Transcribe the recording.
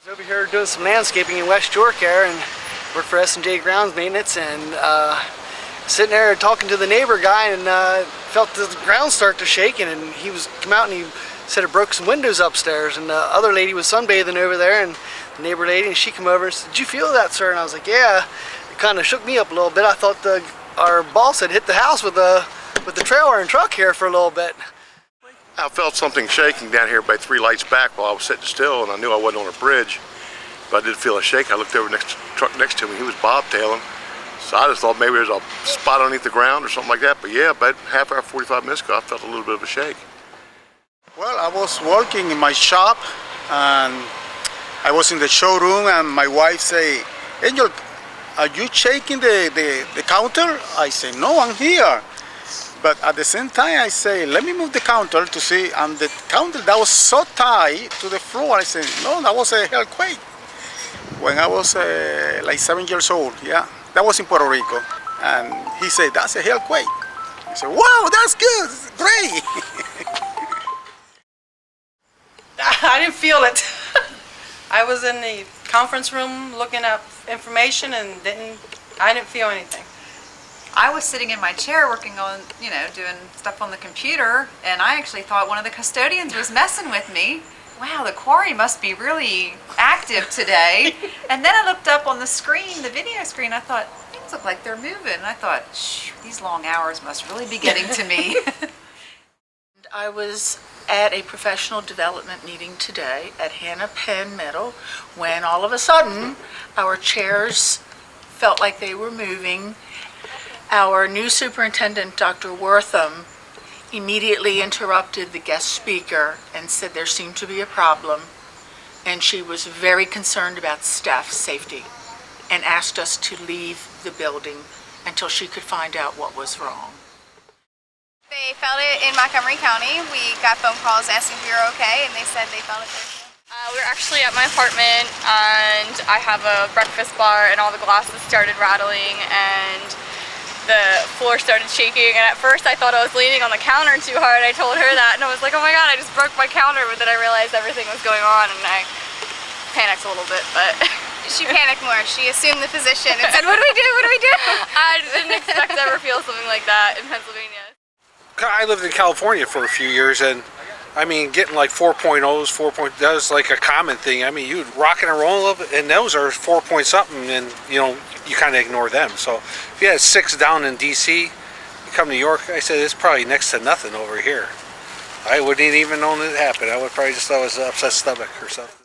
Over here doing some landscaping in West York here, and work for S&J Grounds Maintenance, and sitting there talking to the neighbor guy, and felt the ground start to shaking, and he was come out and he said it broke some windows upstairs, and the other lady was sunbathing over there, and the neighbor lady, and she came over and said, "Did you feel that, sir?" And I was like, "Yeah." It kind of shook me up a little bit. I thought our boss had hit the house with the trailer and truck here for a little bit. I felt something shaking down here by 3 lights back while I was sitting still, and I knew I wasn't on a bridge, but I did feel a shake. I looked over next to the truck next to me. He was bobtailing, so I just thought maybe there's a spot underneath the ground or something like that. But yeah, about half hour, 45 minutes ago, I felt a little bit of a shake. Well, I was working in my shop, and I was in the showroom, and my wife say, "Angel, are you shaking the counter?" I say, "No, I'm here." But at the same time, I say, "Let me move the counter to see." And the counter that was so tight to the floor, I said, "No, that was a earthquake." When I was like 7 years old, yeah, that was in Puerto Rico. And he said, "That's a earthquake." I said, "Wow, that's good, great." I didn't feel it. I was in the conference room looking up information and I didn't feel anything. I was sitting in my chair working on, doing stuff on the computer, and I actually thought one of the custodians was messing with me. Wow, the quarry must be really active today. And then I looked up on the screen, the video screen, I thought, things look like they're moving. And I thought, these long hours must really be getting to me. I was at a professional development meeting today at Hannah Penn Middle when all of a sudden our chairs felt like they were moving. Our new superintendent, Dr. Wortham, immediately interrupted the guest speaker and said there seemed to be a problem, and she was very concerned about staff safety and asked us to leave the building until she could find out what was wrong. They felt it in Montgomery County. We got phone calls asking if we were okay, and they said they felt it there. We were actually at my apartment, and I have a breakfast bar, and all the glasses started rattling, and the floor started shaking. And at first I thought I was leaning on the counter too hard. I told her that, and I was like, "Oh my God, I just broke my counter," but then I realized everything was going on, and I panicked a little bit, but... She panicked more. She assumed the position and said, "What do we do? What do we do?" I didn't expect to ever feel something like that in Pennsylvania. I lived in California for a few years, and I mean, getting like 4.0s, that was like a common thing. I mean, you'd rock and roll, and those are 4 point something, and you kind of ignore them. So if you had 6 down in DC, you come to New York, I said it's probably next to nothing over here. I wouldn't even known it happened. I would probably just thought it was an upset stomach or something.